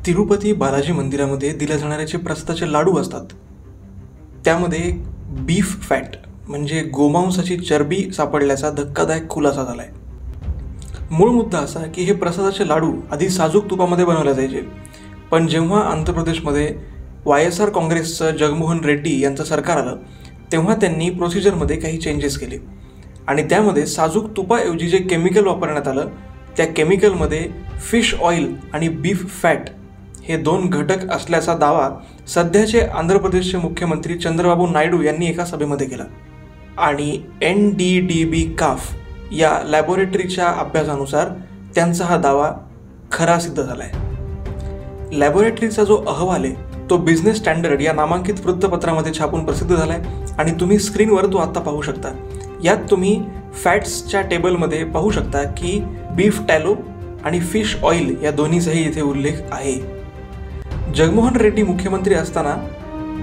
तिरुपती बालाजी मंदिरामध्ये दिल्या जाणारे जे प्रसादाचे लाडू असतात त्यामध्ये बीफ फॅट म्हणजे गोमांसाची चरबी सापडल्याचा धक्कादायक खुलासा झाला आहे. मूळ मुद्दा असा की हे प्रसादाचे लाडू आधी साजूक तुपामध्ये बनवले जायचे, पण जेव्हा आंध्र प्रदेशमध्ये YSR काँग्रेसचं जगनमोहन रेड्डी यांचं सरकार आलं तेव्हा त्यांनी प्रोसिजरमध्ये काही चेंजेस केले आणि त्यामध्ये साजूक तुपाऐवजी जे केमिकल वापरण्यात आलं त्या केमिकलमध्ये फिश ऑइल आणि बीफ फॅट हे दोन घटक असल्याचा दावा सध्याचे आंध्र प्रदेशचे मुख्यमंत्री चंद्रबाबू नायडू यांनी एका सभेमध्ये केला आणि NDDB काफ या लॅबोरेटरीच्या अभ्यासानुसार त्यांचा हा दावा खरा सिद्ध झाला आहे. लॅबोरेटरीचा जो अहवाल आहे तो बिझनेस स्टँडर्ड या नामांकित वृत्तपत्रामध्ये छापून प्रसिद्ध झाला आहे आणि तुम्ही स्क्रीनवर तो आत्ता पाहू शकता. यात तुम्ही फॅट्सच्या टेबलमध्ये पाहू शकता की बीफ टॅलो आणि फिश ऑइल या दोन्हीचाही इथे उल्लेख आहे. जगनमोहन रेड्डी मुख्यमंत्री असताना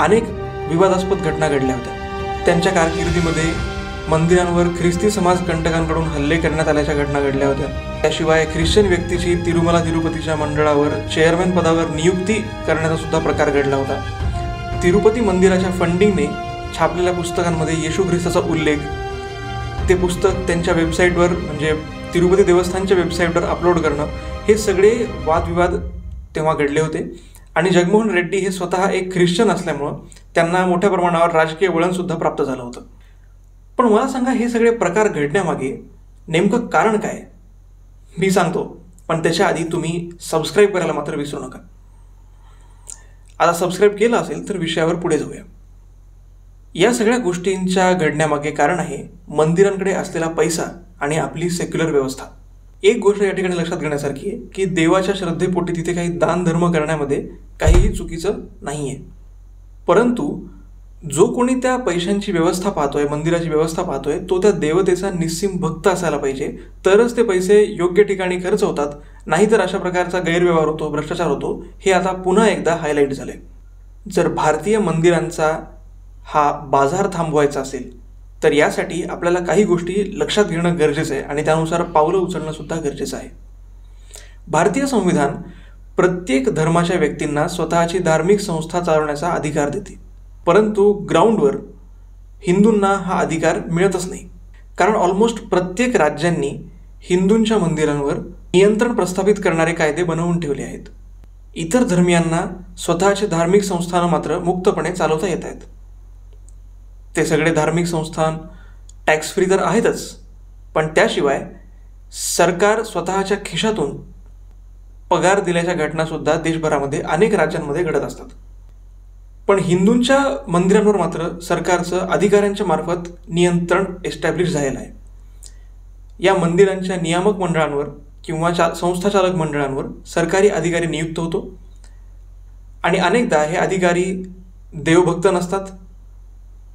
अनेक विवादास्पद घटना घडल्या होत्या. त्यांच्या कारकिर्दीमध्ये मंदिरांवर ख्रिस्ती समाज कंटकांकडून हल्ले करण्यात आल्याच्या घटना घडल्या होत्या. त्याशिवाय ख्रिश्चन व्यक्तीची तिरुमला तिरुपतीच्या मंडळावर चेअरमॅन पदावर नियुक्ती करण्याचा सुद्धा प्रकार घडला होता. तिरुपती मंदिराच्या फंडिंगने छापलेल्या पुस्तकांमध्ये येशू ख्रिस्ताचा उल्लेख, ते पुस्तक त्यांच्या वेबसाईटवर म्हणजे तिरुपती देवस्थानच्या वेबसाईटवर अपलोड करणं, हे सगळे वादविवाद तेव्हा घडले होते आणि जगनमोहन रेड्डी हे स्वतः एक ख्रिश्चन असल्यामुळं त्यांना मोठ्या प्रमाणावर राजकीय वळणसुद्धा प्राप्त झालं होतं. पण मला सांगा, हे सगळे प्रकार घडण्यामागे नेमकं कारण काय? मी सांगतो, पण त्याच्या आधी तुम्ही सबस्क्राईब करायला मात्र विसरू नका. आता सबस्क्राईब केलं असेल तर विषयावर पुढे जाऊया. या सगळ्या गोष्टींच्या घडण्यामागे कारण आहे मंदिरांकडे असलेला पैसा आणि आपली सेक्युलर व्यवस्था. एक गोष्ट या ठिकाणी लक्षात घेण्यासारखी आहे की देवाच्या श्रद्धेपोटी तिथे काही दान धर्म करण्यामध्ये काहीही चुकीचं नाही आहे, परंतु जो कोणी त्या पैशांची व्यवस्था पाहतोय, मंदिराची व्यवस्था पाहतोय, तो त्या देवतेचा निस्सीम भक्त असायला पाहिजे, तरच ते पैसे योग्य ठिकाणी खर्च होतात. नाहीतर अशा प्रकारचा गैरव्यवहार होतो, भ्रष्टाचार होतो. हे आता पुन्हा एकदा हायलाईट झाले. जर भारतीय मंदिरांचा हा बाजार थांबवायचा असेल तर यासाठी आपल्याला काही गोष्टी लक्षात घेणं गरजेचं आहे आणि त्यानुसार पावलं उचलणं सुद्धा गरजेचं आहे. भारतीय संविधान प्रत्येक धर्माच्या व्यक्तींना स्वतःची धार्मिक संस्था चालवण्याचा अधिकार देते, परंतु ग्राउंडवर हिंदूंना हा अधिकार मिळतच नाही. कारण ऑलमोस्ट प्रत्येक राज्यांनी हिंदूंच्या मंदिरांवर नियंत्रण प्रस्थापित करणारे कायदे बनवून ठेवले आहेत. इतर धर्मियांना स्वतःचे धार्मिक संस्थानं मात्र मुक्तपणे चालवता येत आहेत. ते सगळे धार्मिक संस्थान टॅक्स फ्री तर आहेतच, पण त्याशिवाय सरकार स्वतःच्या खिशातून पगार दिल्याच्या घटनासुद्धा देशभरामध्ये अनेक राज्यांमध्ये घडत असतात. पण हिंदूंच्या मंदिरांवर मात्र सरकारचं अधिकाऱ्यांच्या मार्फत नियंत्रण एस्टॅब्लिश झालेलं आहे. या मंदिरांच्या नियामक मंडळांवर किंवा संस्थाचालक मंडळांवर सरकारी अधिकारी नियुक्त होतो आणि अनेकदा हे अधिकारी देवभक्त नसतात.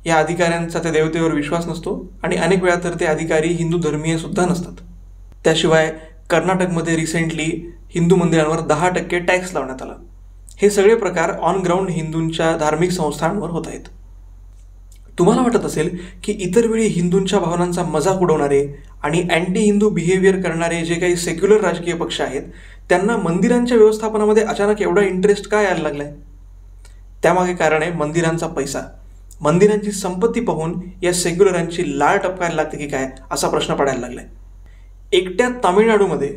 या अधिकाऱ्यांचा त्या देवतेवर विश्वास नसतो आणि अनेक वेळा तर ते अधिकारी हिंदू धर्मीय सुद्धा नसतात. त्याशिवाय कर्नाटकमध्ये रिसेंटली हिंदू मंदिरांवर 10% टॅक्स लावण्यात आला. हे सगळे प्रकार ऑन ग्राउंड हिंदूंच्या धार्मिक संस्थांवर होत आहेत. तुम्हाला वाटत असेल की इतर वेळी हिंदूंच्या भावनांचा मजाक उडवणारे आणि अँटी हिंदू बिहेवियर करणारे जे काही सेक्युलर राजकीय पक्ष आहेत त्यांना मंदिरांच्या व्यवस्थापनामध्ये अचानक एवढा इंटरेस्ट काय यायला लागलाय? त्यामागे कारण आहे मंदिरांचा पैसा. मंदिरांची संपत्ती पाहून या सेक्युलरांची लाळ टपकायला लागते की काय असा प्रश्न पडायला लागलाय. एकट्या तामिळनाडूमध्ये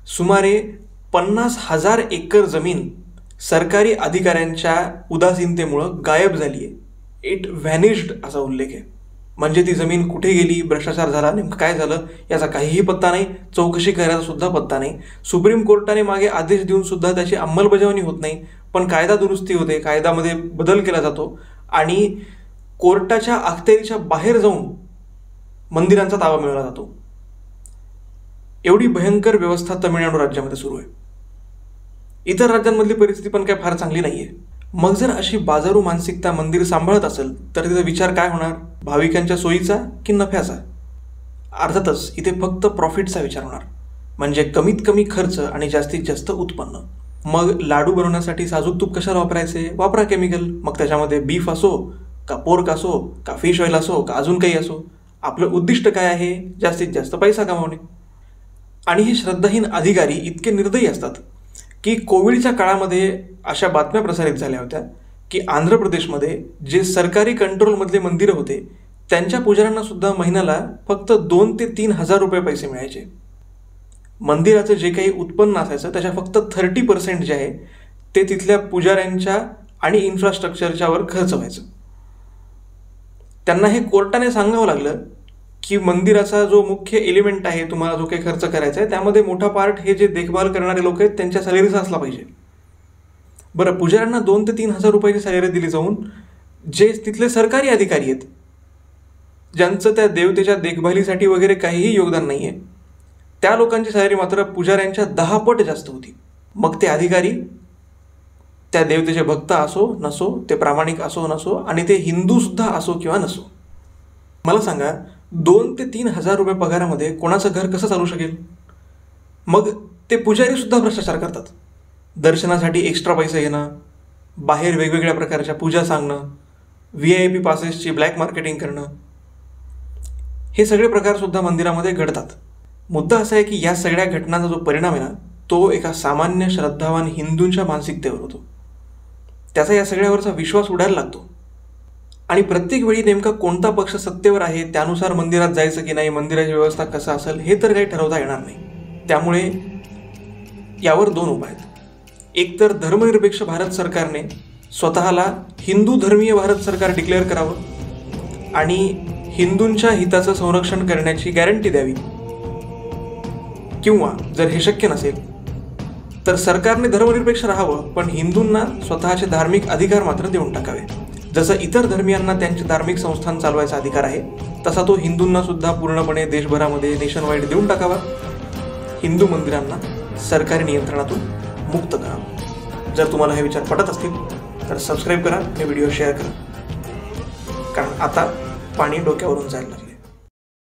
सुमारे 50,000 एकर जमीन सरकारी अधिकाऱ्यांच्या उदासीनतेमुळं गायब झाली आहे. इट व्हॅनिश्ड असा उल्लेख आहे. म्हणजे ती जमीन कुठे गेली, भ्रष्टाचार झाला, नेमकं काय झालं याचा काहीही पत्ता नाही, चौकशी करायचा सुद्धा पत्ता नाही. सुप्रीम कोर्टाने मागे आदेश देऊन सुद्धा त्याची अंमलबजावणी होत नाही. पण कायदा दुरुस्ती होते, कायद्यामध्ये बदल केला जातो आणि कोर्टाच्या अखत्यारीच्या बाहेर जाऊन मंदिरांचा ताबा मिळवला जातो. एवढी भयंकर व्यवस्था तामिळनाडू राज्यामध्ये सुरू आहे. इतर राज्यांमधली परिस्थिती पण काय फार चांगली नाहीये. मग जर अशी बाजारू मानसिकता मंदिर सांभाळत असेल तर तिचा विचार काय होणार? भाविकांच्या सोयीचा की नफ्याचा? अर्थातच इथे फक्त प्रॉफिटचा विचार होणार. म्हणजे कमीत कमी खर्च आणि जास्तीत जास्त उत्पन्न. मग लाडू बनवण्यासाठी साजूक तूप कशाला वापरायचे? वापरा केमिकल. मग त्याच्यामध्ये बीफ असो का पोर्क असो का फिश ऑइल असो का अजून काही असो, आपलं उद्दिष्ट काय आहे? जास्तीत जास्त पैसा कमावणे. आणि हे श्रद्धाहीन अधिकारी इतके निर्दयी असतात की कोविडच्या काळामध्ये अशा बातम्या प्रसारित झाल्या होत्या की आंध्र प्रदेशमध्ये जे सरकारी कंट्रोलमधले मंदिरं होते त्यांच्या पुजाऱ्यांना सुद्धा महिन्याला फक्त 2 ते 3 हजार रुपये पैसे मिळायचे. मंदिराचं जे काही उत्पन्न असायचं त्याच्या फक्त 30% जे आहे ते तिथल्या पुजाऱ्यांच्या आणि इन्फ्रास्ट्रक्चरच्यावर खर्च व्हायचं. त्यांना हे कोर्टाने सांगावं लागलं की मंदिराचा जो मुख्य एलिमेंट आहे, तुम्हाला जो काही खर्च करायचा आहे त्यामध्ये मोठा पार्ट हे जे देखभाल करणारे लोक आहेत त्यांच्या सॅलरीचा असला पाहिजे. बरं, पुजाऱ्यांना 2 ते 3 हजार रुपयाची सॅलरी दिली जाऊन जे तिथले सरकारी अधिकारी आहेत ज्यांचं त्या देवतेच्या देखभालीसाठी वगैरे काहीही योगदान नाही आहे, त्या लोकांची सॅलरी मात्र पुजाऱ्यांच्या 10 पट जास्त होती. मग ते अधिकारी त्या देवतेचे भक्त असो नसो, ते प्रामाणिक असो नसो, आणि ते हिंदूसुद्धा असो किंवा नसो, मला सांगा 2 ते 3 हजार रुपये पगारामध्ये कोणाचं घर कसं चालू शकेल? मग ते पुजारीसुद्धा भ्रष्टाचार करतात. दर्शनासाठी एक्स्ट्रा पैसे घेणं, बाहेर वेगवेगळ्या प्रकारच्या पूजा सांगणं, VIP पासेसची ब्लॅक मार्केटिंग करणं, हे सगळे प्रकारसुद्धा मंदिरामध्ये घडतात. मुद्दा असा आहे की या सगळ्या घटनांचा जो परिणाम आहे ना, तो एका सामान्य श्रद्धावान हिंदूंच्या मानसिकतेवर होतो. त्याचा या सगळ्यावरचा विश्वास उडायला लागतो आणि प्रत्येक वेळी नेमका कोणता पक्ष सत्तेवर आहे त्यानुसार मंदिरात जायचं की नाही, मंदिराची व्यवस्था कसं असेल हे तर काही ठरवता येणार नाही. त्यामुळे यावर 2 उपाय आहेत. एक तर धर्मनिरपेक्ष भारत सरकारने स्वतःला हिंदू धर्मीय भारत सरकार डिक्लेअर करावं आणि हिंदूंच्या हिताचं संरक्षण करण्याची गॅरंटी द्यावी, किंवा जर हे शक्य नसेल तर सरकारने धर्मनिरपेक्ष राहावं पण हिंदूंना स्वतःचे धार्मिक अधिकार मात्र देऊन टाकावे. जसं इतर धर्मियांना त्यांचे धार्मिक संस्थान चालवायचा अधिकार आहे तसा तो हिंदूंना सुद्धा पूर्णपणे देशभरामध्ये नेशनवाईड देऊन टाकावा. हिंदू मंदिरांना सरकारी नियंत्रणातून मुक्त करावं. जर तुम्हाला हे विचार पटत असतील तर सबस्क्राईब करा, हे व्हिडिओ शेअर करा, कारण आता पाणी डोक्यावरून जायला लागले.